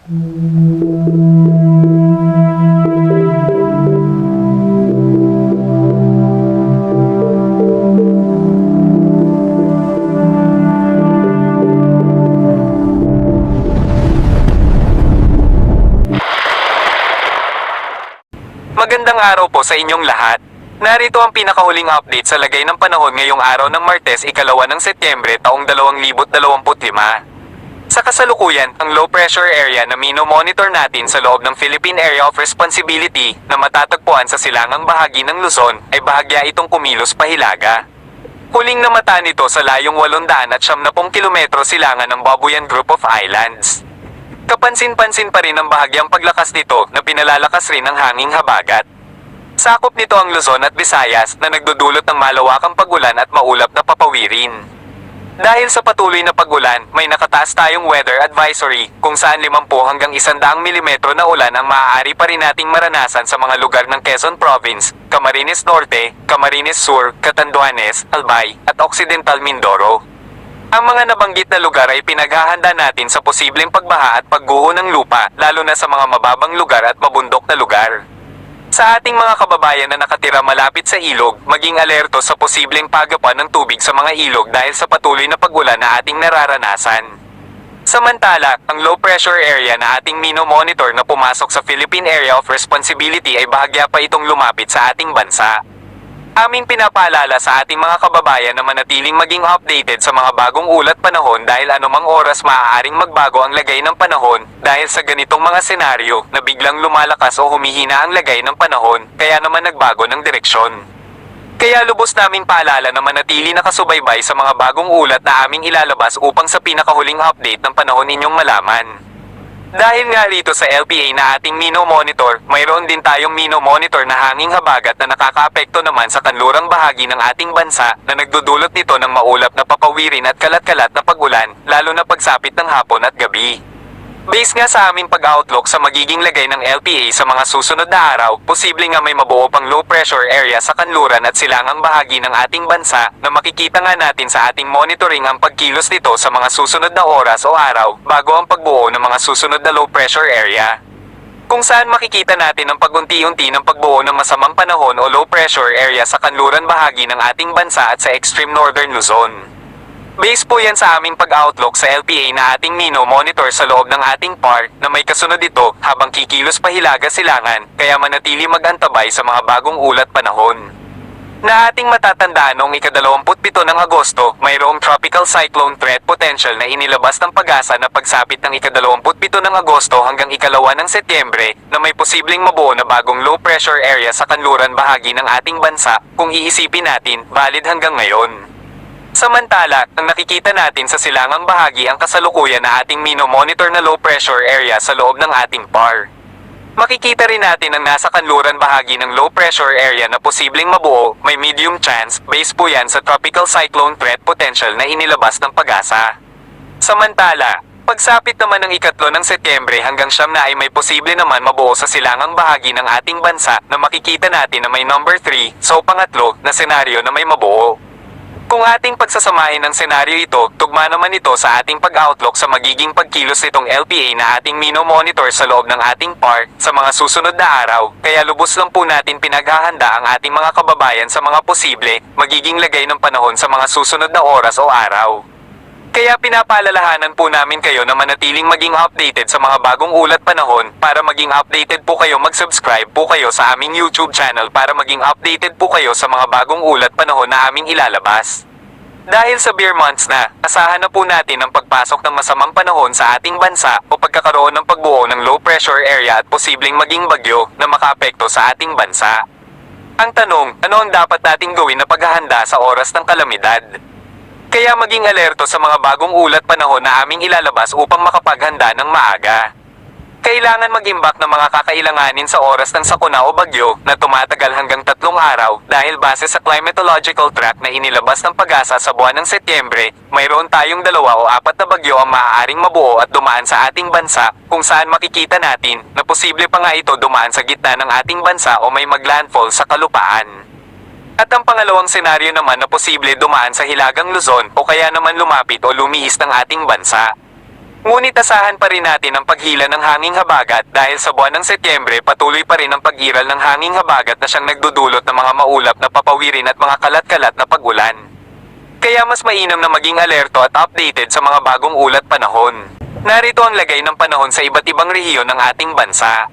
Magandang araw po sa inyong lahat. Narito ang pinakahuling update sa lagay ng panahon ngayong araw ng Martes, ikalawa ng Setyembre taong 2025. Sa kasalukuyan, ang low pressure area na mino-monitor natin sa loob ng Philippine Area of Responsibility na matatagpuan sa silangang bahagi ng Luzon ay bahagya itong kumilos pahilaga. Huling namata nito sa layong 870 kilometro silangan ng Babuyan Group of Islands. Kapansin-pansin pa rin ang bahagyang paglakas nito na pinalalakas rin ng hanging habagat. Sakop nito ang Luzon at Visayas na nagdudulot ng malawakang pagulan at maulap na papawirin. Dahil sa patuloy na pagulan, may nakataas tayong weather advisory kung saan 50 hanggang 100 milimetro na ulan ang maaari pa rin nating maranasan sa mga lugar ng Quezon Province, Camarines Norte, Camarines Sur, Catanduanes, Albay, at Occidental Mindoro. Ang mga nabanggit na lugar ay pinaghahanda natin sa posibleng pagbaha at pagguho ng lupa, lalo na sa mga mababang lugar at mabundok na lugar. Sa ating mga kababayan na nakatira malapit sa ilog, maging alerto sa posibleng pagapan ng tubig sa mga ilog dahil sa patuloy na pag-ulan na ating nararanasan. Samantala, ang low pressure area na ating mino-monitor na pumasok sa Philippine Area of Responsibility ay bahagya pa itong lumapit sa ating bansa. Aming pinapaalala sa ating mga kababayan na manatiling maging updated sa mga bagong ulat panahon dahil anumang oras maaaring magbago ang lagay ng panahon dahil sa ganitong mga senaryo na biglang lumalakas o humihina ang lagay ng panahon kaya naman nagbago ng direksyon. Kaya lubos naming paalala na manatili nakasubaybay sa mga bagong ulat na aming ilalabas upang sa pinakahuling update ng panahon inyong malaman. Dahil nga rito sa LPA na ating mino-monitor, mayroon din tayong mino-monitor na hanging habagat na nakakaapekto naman sa kanlurang bahagi ng ating bansa na nagdudulot nito ng maulap na papawirin at kalat-kalat na pag-ulan, lalo na pagsapit ng hapon at gabi. Base nga sa aming pag-outlook sa magiging lagay ng LPA sa mga susunod na araw, posible nga may mabuo pang low pressure area sa kanluran at silangang bahagi ng ating bansa na makikita nga natin sa ating monitoring ang pagkilos nito sa mga susunod na oras o araw bago ang pagbuo ng mga susunod na low pressure area. Kung saan makikita natin ang pagunti-unti ng pagbuo ng masamang panahon o low pressure area sa kanluran bahagi ng ating bansa at sa extreme northern Luzon. Base po yan sa aming pag-outlook sa LPA na ating mino-monitor sa loob ng ating park na may kasunod ito habang kikilos pahilaga silangan kaya manatili mag-antabay sa mga bagong ulat panahon. Na ating matatandaan noong ika-27 ng Agosto, mayroong tropical cyclone threat potential na inilabas ng Pag-asa na pagsapit ng ika-27 ng Agosto hanggang ika-2 ng Setyembre na may posibleng mabuo na bagong low pressure area sa kanluran bahagi ng ating bansa kung iisipin natin valid hanggang ngayon. Samantala, ang nakikita natin sa silangang bahagi ang kasalukuyan na ating mino-monitor na low pressure area sa loob ng ating PAR. Makikita rin natin ang nasa kanluran bahagi ng low pressure area na posibleng mabuo, may medium chance, base po yan sa tropical cyclone threat potential na inilabas ng Pag-asa. Samantala, pagsapit naman ng ika-3 ng Setyembre hanggang 9 na ay may posible naman mabuo sa silangang bahagi ng ating bansa na makikita natin na may number 3, so pangatlo, na senaryo na may mabuo. Kung ating pagsasamahin ng senaryo ito, tugma naman ito sa ating pag-outlook sa magiging pagkilos nitong LPA na ating mino-monitor sa loob ng ating park sa mga susunod na araw, kaya lubos lang po natin pinaghahanda ang ating mga kababayan sa mga posible, magiging lagay ng panahon sa mga susunod na oras o araw. Kaya pinapaalalahanan po namin kayo na manatiling maging updated sa mga bagong ulat panahon. Para maging updated po kayo, mag-subscribe po kayo sa aming YouTube channel para maging updated po kayo sa mga bagong ulat panahon na aming ilalabas. Dahil sa bear months na, asahan na po natin ang pagpasok ng masamang panahon sa ating bansa o pagkakaroon ng pagbuo ng low pressure area at posibleng maging bagyo na makaapekto sa ating bansa. Ang tanong, ano ang dapat nating gawin na paghahanda sa oras ng kalamidad? Kaya maging alerto sa mga bagong ulat panahon na aming ilalabas upang makapaghanda ng maaga. Kailangan mag-imbak ng mga kakailanganin sa oras ng sakuna o bagyo na tumatagal hanggang 3 araw dahil base sa climatological track na inilabas ng Pag-asa sa buwan ng Setyembre, mayroon tayong 2 o 4 na bagyo ang maaaring mabuo at dumaan sa ating bansa kung saan makikita natin na posible pa nga ito dumaan sa gitna ng ating bansa o may maglandfall sa kalupaan. At ang pangalawang senaryo naman na posible dumaan sa Hilagang Luzon o kaya naman lumapit o lumihis ng ating bansa. Ngunit asahan pa rin natin ang paghila ng hanging habagat dahil sa buwan ng Setyembre patuloy pa rin ang pag-iral ng hanging habagat na siyang nagdudulot ng mga maulap na papawirin at mga kalat-kalat na pag-ulan. Kaya mas mainam na maging alerto at updated sa mga bagong ulat panahon. Narito ang lagay ng panahon sa iba't ibang rehiyon ng ating bansa.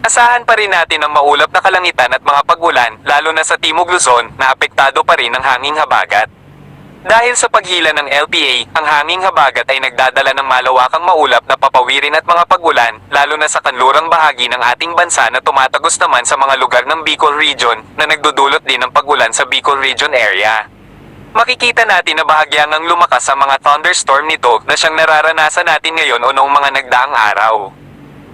Asahan pa rin natin ang maulap na kalangitan at mga pag-ulan lalo na sa Timog Luzon na apektado pa rin ng hanging habagat. Dahil sa paghila ng LPA, ang hanging habagat ay nagdadala ng malawakang maulap na papawirin at mga pag-ulan, lalo na sa kanlurang bahagi ng ating bansa na tumatagos naman sa mga lugar ng Bicol Region na nagdudulot din ng pag-ulan sa Bicol Region area. Makikita natin na bahagyang ang lumakas sa mga thunderstorm nito na siyang nararanasan natin ngayon o noong mga nagdaang araw.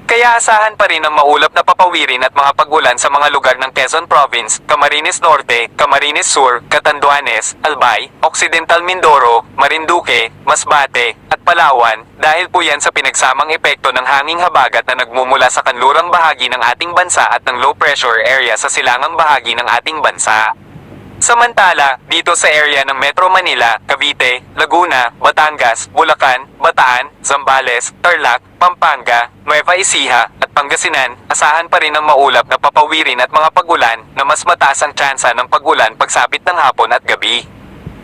Kaya asahan pa rin ang maulap na papawirin at mga pag-ulan sa mga lugar ng Quezon Province, Camarines Norte, Camarines Sur, Catanduanes, Albay, Occidental Mindoro, Marinduque, Masbate, at Palawan, dahil po yan sa pinagsamang epekto ng hanging habagat na nagmumula sa kanlurang bahagi ng ating bansa at ng low pressure area sa silangang bahagi ng ating bansa. Samantala, dito sa area ng Metro Manila, Cavite, Laguna, Batangas, Bulacan, Bataan, Zambales, Tarlac, Pampanga, Nueva Ecija, at Pangasinan, asahan pa rin ang maulap na papawirin at mga pag-ulan na mas mataas ang tsansa ng pag-ulan pagsapit ng hapon at gabi.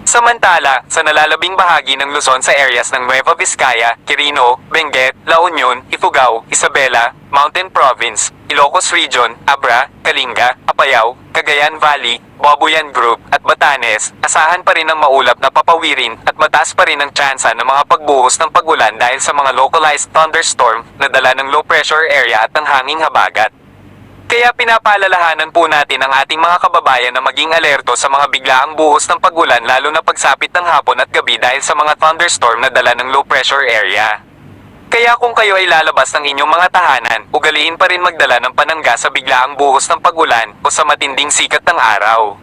Samantala, sa nalalabing bahagi ng Luzon sa areas ng Nueva Vizcaya, Quirino, Benguet, La Union, Ifugao, Isabela, Mountain Province, Ilocos Region, Abra, Kalinga, Apayao, Cagayan Valley, Babuyan Group, at Batanes, asahan pa rin ang maulap na papawirin at mataas pa rin ang tsansa ng mga pagbuhos ng pag-ulan dahil sa mga localized thunderstorm na dala ng low pressure area at ng hanging habagat. Kaya pinapaalalahanan po natin ang ating mga kababayan na maging alerto sa mga biglaang buhos ng pag-ulan lalo na pagsapit ng hapon at gabi dahil sa mga thunderstorm na dala ng low pressure area. Kaya kung kayo ay lalabas ng inyong mga tahanan, ugaliin pa rin magdala ng panangga sa biglaang buhos ng pag-ulan o sa matinding sikat ng araw.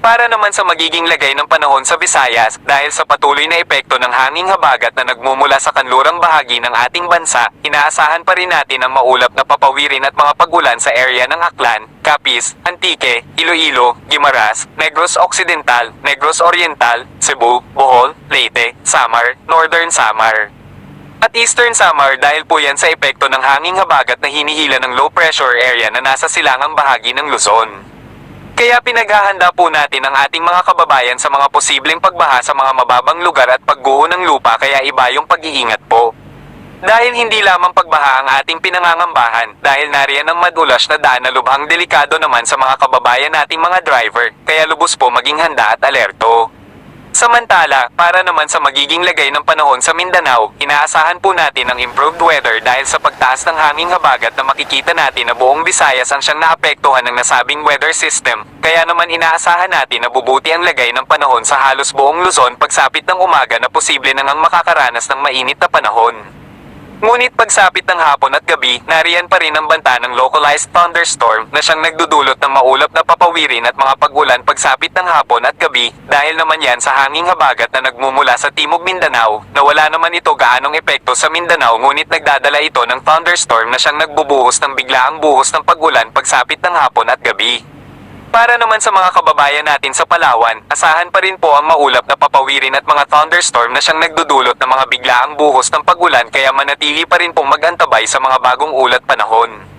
Para naman sa magiging lagay ng panahon sa Visayas, dahil sa patuloy na epekto ng hanging habagat na nagmumula sa kanlurang bahagi ng ating bansa, inaasahan pa rin natin ang maulap na papawirin at mga pag-ulan sa area ng Aklan, Capiz, Antique, Iloilo, Guimaras, Negros Occidental, Negros Oriental, Cebu, Bohol, Leyte, Samar, Northern Samar, at Eastern Samar dahil po yan sa epekto ng hanging habagat na hinihila ng low pressure area na nasa silangang bahagi ng Luzon. Kaya pinaghahanda po natin ang ating mga kababayan sa mga posibleng pagbaha sa mga mababang lugar at pagguho ng lupa kaya iba yung pag-iingat po. Dahil hindi lamang pagbaha ang ating pinangangambahan dahil nariyan ang madulas na daan na lubhang delikado naman sa mga kababayan nating mga driver kaya lubos po maging handa at alerto. Samantala, para naman sa magiging lagay ng panahon sa Mindanao, inaasahan po natin ang improved weather dahil sa pagtaas ng hanging habagat na makikita natin na buong Visayas ang siyang naapektuhan ng nasabing weather system. Kaya naman inaasahan natin na bubuti ang lagay ng panahon sa halos buong Luzon pagsapit ng umaga na posible nang ang makakaranas ng mainit na panahon. Ngunit pagsapit ng hapon at gabi, nariyan pa rin ang banta ng localized thunderstorm na siyang nagdudulot ng maulap na papawirin at mga pag-ulan pagsapit ng hapon at gabi dahil naman yan sa hanging habagat na nagmumula sa Timog Mindanao na wala naman ito gaanong epekto sa Mindanao ngunit nagdadala ito ng thunderstorm na siyang nagbubuhos ng biglaang buhos ng pag-ulan pagsapit ng hapon at gabi. Para naman sa mga kababayan natin sa Palawan, asahan pa rin po ang maulap na papawirin at mga thunderstorm na siyang nagdudulot ng mga biglaang buhos ng pag-ulan kaya manatili pa rin pong mag-antabay sa mga bagong ulat panahon.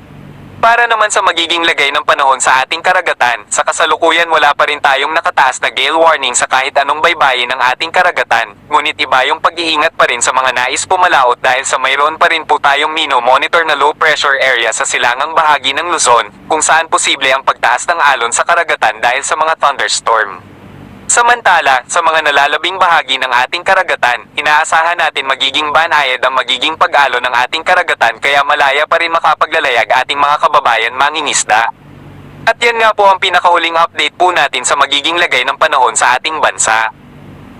Para naman sa magiging lagay ng panahon sa ating karagatan, sa kasalukuyan wala pa rin tayong nakataas na gale warning sa kahit anong baybayin ng ating karagatan, ngunit iba yung pag-iingat pa rin sa mga nais pumalaot dahil sa mayroon pa rin po tayong monitor na low pressure area sa silangang bahagi ng Luzon, kung saan posible ang pagtaas ng alon sa karagatan dahil sa mga thunderstorm. Samantala, sa mga nalalabing bahagi ng ating karagatan, inaasahan natin magiging banayad ang magiging pag-alon ng ating karagatan kaya malaya pa rin makapaglalayag ating mga kababayan mangingisda. At yan nga po ang pinakahuling update po natin sa magiging lagay ng panahon sa ating bansa.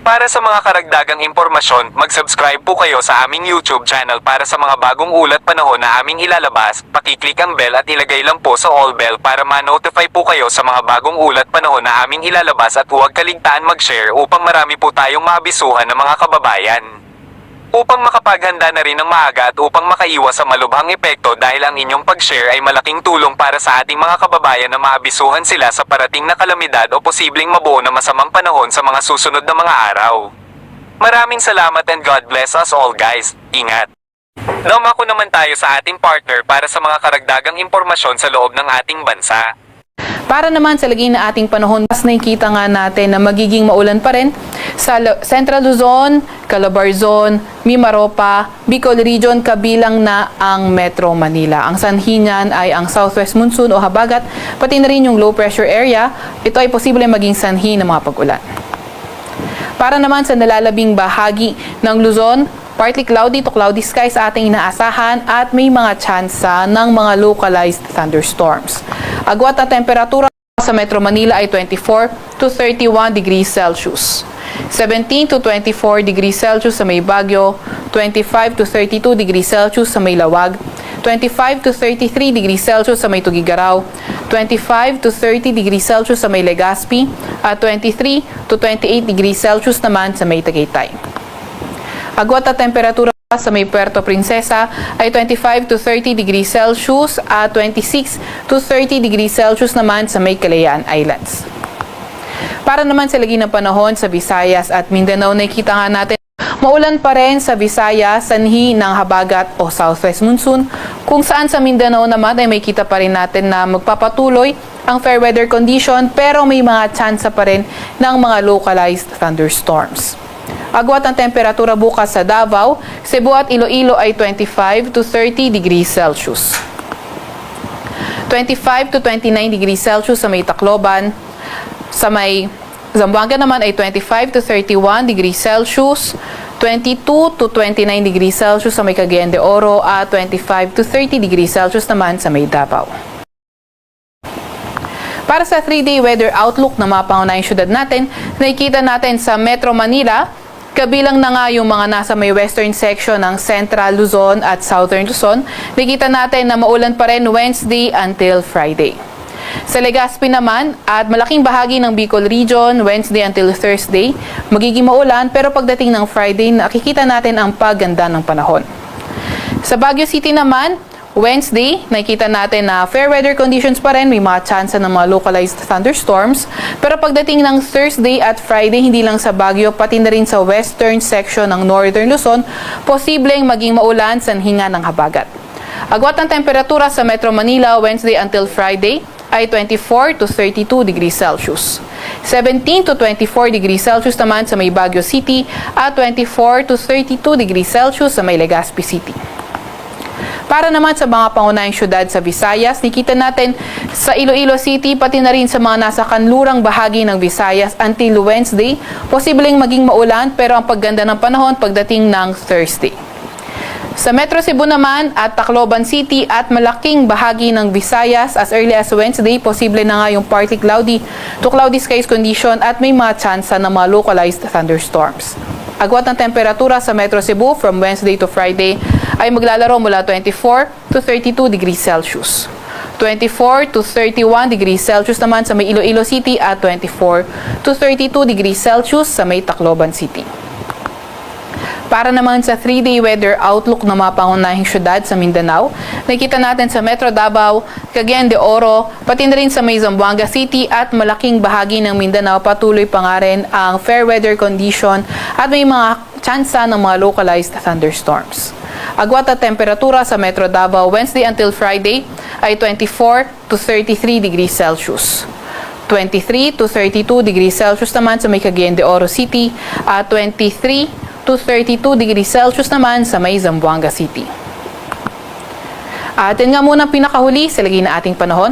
Para sa mga karagdagang impormasyon, mag-subscribe po kayo sa aming YouTube channel para sa mga bagong ulat panahon na aming ilalabas. Pakiclick ang bell at ilagay lang po sa all bell para ma-notify po kayo sa mga bagong ulat panahon na aming ilalabas at huwag kaligtaan mag-share upang marami po tayong maabisuhan ng mga kababayan. Upang makapaghanda na rin ng maaga at upang makaiwas sa malubhang epekto dahil ang inyong pag-share ay malaking tulong para sa ating mga kababayan na maabisuhan sila sa parating na kalamidad o posibleng mabuo na masamang panahon sa mga susunod na mga araw. Maraming salamat and God bless us all guys. Ingat! Dumako naman tayo sa ating partner para sa mga karagdagang impormasyon sa loob ng ating bansa. Para naman sa lagay na ating panahon, mas nakikita nga natin na magiging maulan pa rin sa Central Luzon, Calabarzon, Mimaropa, Bicol Region, kabilang na ang Metro Manila. Ang sanhi niyan ay ang southwest monsoon o habagat, pati na rin yung low pressure area. Ito ay posible maging sanhi ng mga pag-ulan. Para naman sa nalalabing bahagi ng Luzon, partly cloudy to cloudy skies ating inaasahan at may mga tsansa ng mga localized thunderstorms. Agwat at temperatura sa Metro Manila ay 24 to 31 degrees Celsius. 17 to 24 degrees Celsius sa may Baguio, 25 to 32 degrees Celsius sa may Lawag, 25 to 33 degrees Celsius sa may Tugigaraw, 25 to 30 degrees Celsius sa may Legazpi, at 23 to 28 degrees Celsius naman sa may Tagaytay. Agwat at temperatura sa may Puerto Princesa ay 25 to 30 degrees Celsius at 26 to 30 degrees Celsius naman sa may Calayan Islands. Para naman sa lagi ng panahon sa Visayas at Mindanao, nakikita nga natin maulan pa rin sa Visayas, sanhi ng habagat o southwest monsoon, kung saan sa Mindanao naman ay may kita pa rin natin na magpapatuloy ang fair weather condition pero may mga tsansa pa rin ng mga localized thunderstorms. Agwat ang temperatura bukas sa Davao, Cebu at Iloilo ay 25 to 30 degrees Celsius. 25 to 29 degrees Celsius sa may Tacloban. Sa may Zamboanga naman ay 25 to 31 degrees Celsius, 22 to 29 degrees Celsius sa may Cagayan de Oro at 25 to 30 degrees Celsius naman sa may Davao. Para sa 3-day weather outlook na mga pangunahing syudad natin, nakikita natin sa Metro Manila, kabilang na nga yung mga nasa may western section ng Central Luzon at Southern Luzon, nakikita natin na maulan pa rin Wednesday until Friday. Sa Legazpi naman at malaking bahagi ng Bicol Region, Wednesday until Thursday, magiging maulan pero pagdating ng Friday, nakikita natin ang pagganda ng panahon. Sa Baguio City naman, Wednesday, nakikita natin na fair weather conditions pa rin, may mga tsansa ng mga localized thunderstorms. Pero pagdating ng Thursday at Friday, hindi lang sa Baguio, pati na rin sa western section ng Northern Luzon, posibleng maging maulan sa hinga ng habagat. Agwat ng temperatura sa Metro Manila, Wednesday until Friday, ay 24 to 32 degrees Celsius. 17 to 24 degrees Celsius naman sa may Baguio City at 24 to 32 degrees Celsius sa may Legazpi City. Para naman sa mga pangunahing syudad sa Visayas, nakita natin sa Iloilo City, pati na rin sa mga nasa kanlurang bahagi ng Visayas until Wednesday, posibleng maging maulan pero ang pagganda ng panahon pagdating ng Thursday. Sa Metro Cebu naman at Tacloban City at malaking bahagi ng Visayas as early as Wednesday, posible na nga yung partly cloudy to cloudy skies condition at may mga tsansa ng mga localized thunderstorms. Agwat ng temperatura sa Metro Cebu from Wednesday to Friday ay maglalaro mula 24 to 32 degrees Celsius. 24 to 31 degrees Celsius naman sa may Iloilo City at 24 to 32 degrees Celsius sa may Tacloban City. Para naman sa 3-day weather outlook ng mga pangunahing syudad sa Mindanao, nakita natin sa Metro Davao, Cagayan de Oro, pati na rin sa may Zamboanga City at malaking bahagi ng Mindanao, patuloy pa nga rin ang fair weather condition at may mga tsansa ng mga localized thunderstorms. Agwat at temperatura sa Metro Davao Wednesday until Friday ay 24 to 33 degrees Celsius. 23 to 32 degrees Celsius naman sa may Cagayan de Oro City at 23 to 32 degrees Celsius naman sa may Zamboanga City. At yun nga muna pinakahuli sa lagay na ating panahon.